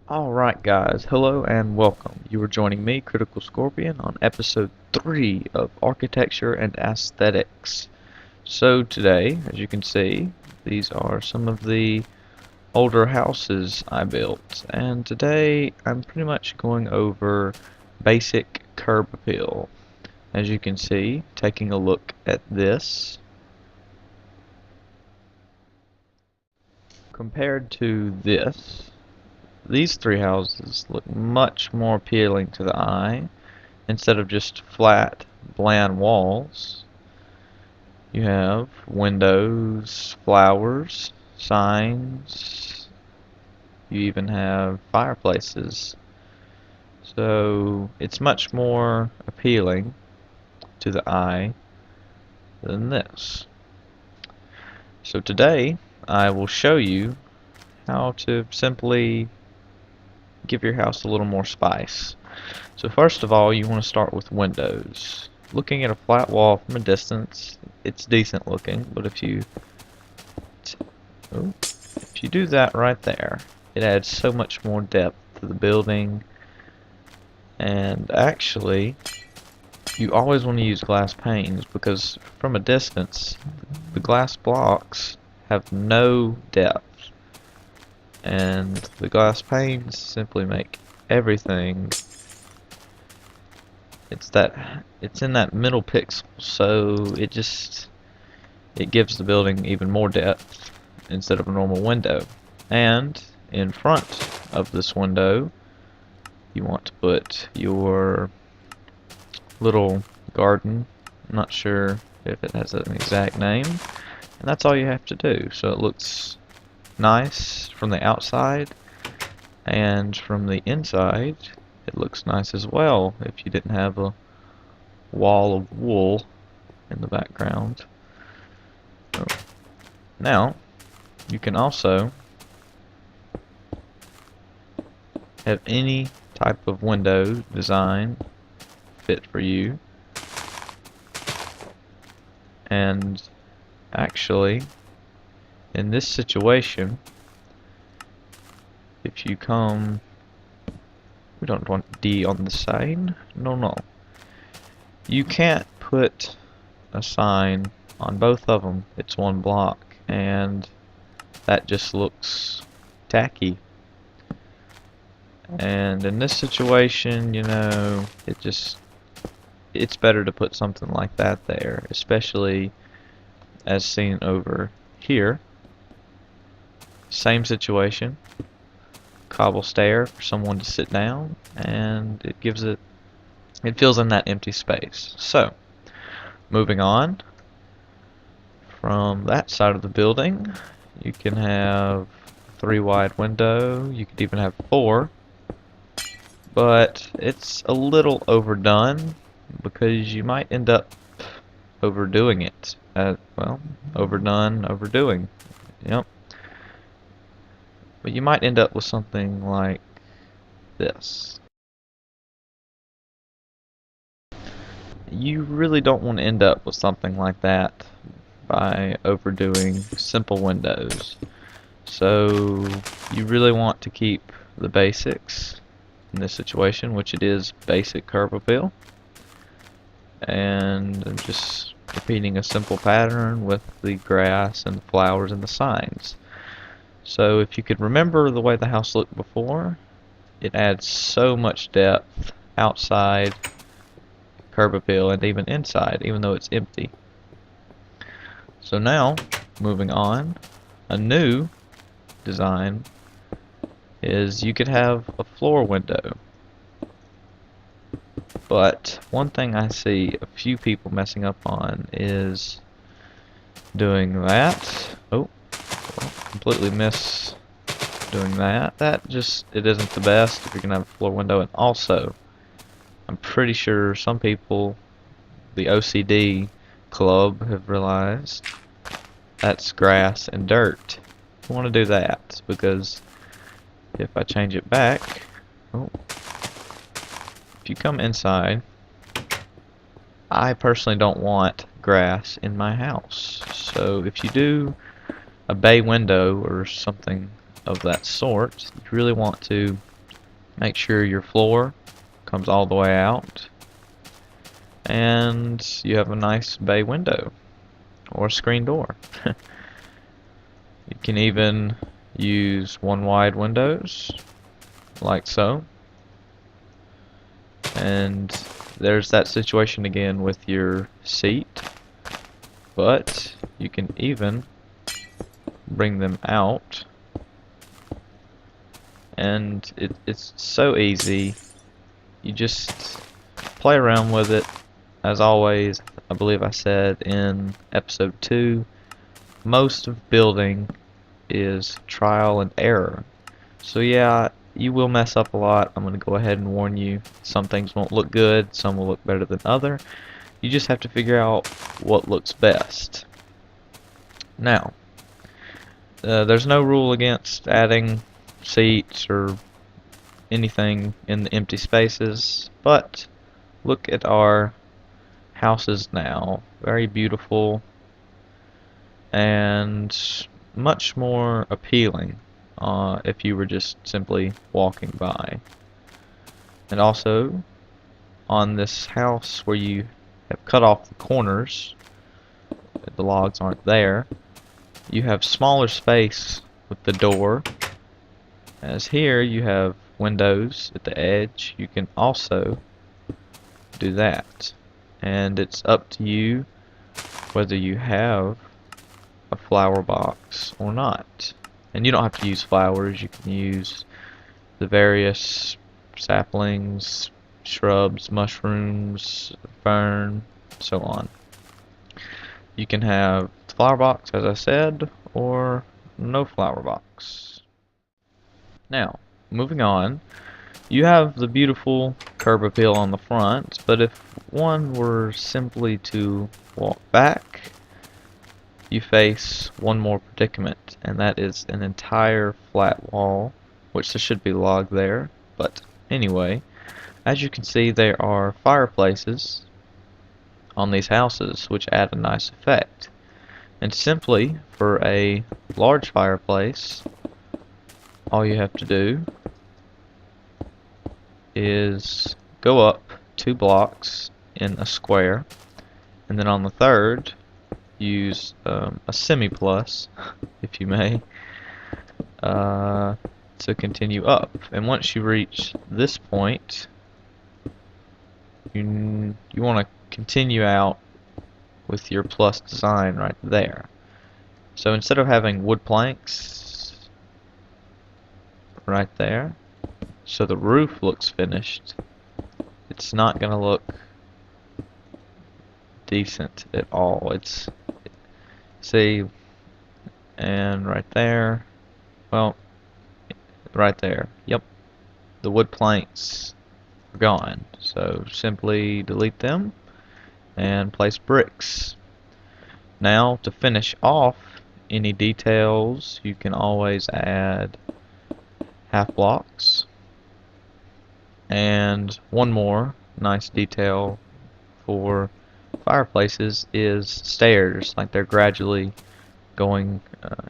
Alright guys, hello and welcome. You are joining me, Critical Scorpion, on episode 3 of Architecture and Aesthetics. So today, as you can see, these are some of the older houses I built. And today I'm pretty much going over basic curb appeal. As you can see, taking a look at this, compared to this, these three houses look much more appealing to the eye. Instead of just flat, bland walls, you have windows, flowers, signs, you even have fireplaces. So it's much more appealing to the eye than this. So today I will show you how to simply give your house a little more spice. So first of all, you want to start with windows. Looking at a flat wall from a distance, it's decent looking, but if you do that right there, it adds so much more depth to the building. And actually, you always want to use glass panes because from a distance, the glass blocks have no depth. And the glass panes simply make everything, it's in that middle pixel, so it gives the building even more depth instead of a normal window. And in front of this window, you want to put your little garden. I'm not sure if it has an exact name, and that's all you have to do. So it looks nice from the outside, and from the inside it looks nice as well if you didn't have a wall of wool in the background. So now you can also have any type of window design fit for you. And actually, in this situation, if you come, we don't want D on the sign. No. You can't put a sign on both of them. It's one block, and that just looks tacky. And in this situation, it's better to put something like that there, especially as seen over here. Same situation, cobble stair for someone to sit down, and it fills in that empty space. So, moving on from that side of the building, you can have a 3 wide window, you could even have 4, but it's a little overdone because you might end up overdoing it. Overdone, overdoing. Yep. But you might end up with something like this. You really don't want to end up with something like that by overdoing simple windows. So you really want to keep the basics in this situation, which it is basic curb appeal, and just repeating a simple pattern with the grass and the flowers and the signs. So if you could remember the way the house looked before, it adds so much depth outside, curb appeal, and even inside, even though it's empty. So now, moving on, a new design is you could have a floor window. But one thing I see a few people messing up on is doing that. Oh, well, completely miss doing that. It isn't the best if you're gonna have a floor window. And also, I'm pretty sure some people, the OCD club, have realized that's grass and dirt. You want to do that because if I change it back, if you come inside, I personally don't want grass in my house. So if you do a bay window or something of that sort, you really want to Make sure your floor comes all the way out, and you have a nice bay window or screen door. You can even use one wide windows like so, and there's that situation again with your seat, but you can even bring them out, and it's so easy. You just play around with it. As always, I believe I said in episode 2, most of building is trial and error. So yeah, you will mess up a lot. I'm going to go ahead and warn you. Some things won't look good, some will look better than other. You just have to figure out what looks best. Now, there's no rule against adding seats or anything in the empty spaces, but look at our houses now. Very beautiful and much more appealing if you were just simply walking by. And also, on this house where you have cut off the corners, the logs aren't there, you have smaller space with the door, as here you have windows at the edge. You can also do that, and it's up to you whether you have a flower box or not. And you don't have to use flowers, you can use the various saplings, shrubs, mushrooms, fern, so on. You can have the flower box, as I said, or no flower box. Now, moving on, you have the beautiful curb appeal on the front, but if one were simply to walk back, you face one more predicament, and that is an entire flat wall, which there should be log there, but anyway, as you can see, there are fireplaces on these houses, which add a nice effect. And simply, for a large fireplace, all you have to do is go up 2 blocks in a square, and then on the third, use a semi-plus, if you may, to continue up. And once you reach this point, you want to continue out with your plus design right there. So instead of having wood planks right there, so the roof looks finished, it's not going to look decent at all. It's, see, and right there, well, right there, yep, the wood planks are gone. So simply delete them and place bricks. Now, to finish off any details, you can always add half blocks. And one more nice detail for fireplaces is stairs, like they're gradually going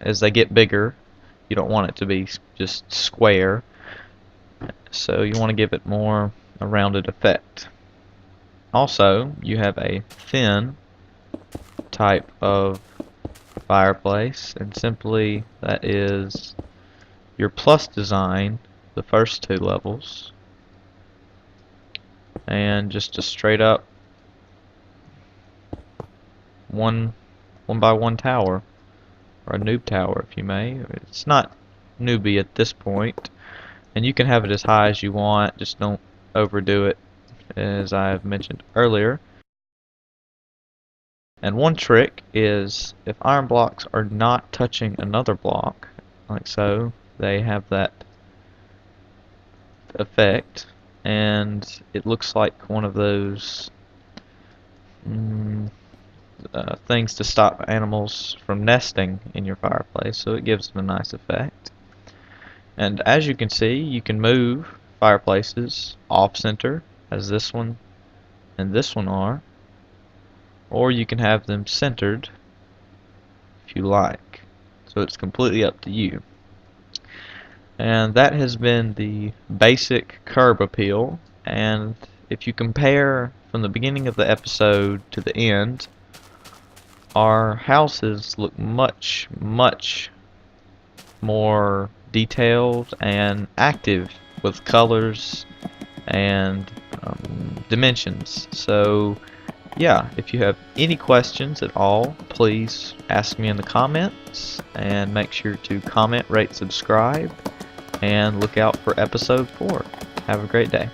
as they get bigger. You don't want it to be just square, so you want to give it more a rounded effect. Also, you have a thin type of fireplace, and simply that is your plus design, the first 2 levels, and just a straight up one by one tower, or a noob tower if you may. It's not newbie at this point, and you can have it as high as you want, just don't overdo it, as I've mentioned earlier. And one trick is if iron blocks are not touching another block, like so, they have that effect, and it looks like one of those things to stop animals from nesting in your fireplace, so it gives them a nice effect. And as you can see, you can move fireplaces off center, as this one and this one are, or you can have them centered if you like. So it's completely up to you. And that has been the basic curb appeal. And if you compare from the beginning of the episode to the end, our houses look much, much more detailed and active with colors and dimensions. So yeah, if you have any questions at all, please ask me in the comments, and make sure to comment, rate, subscribe, and look out for episode 4. Have a great day.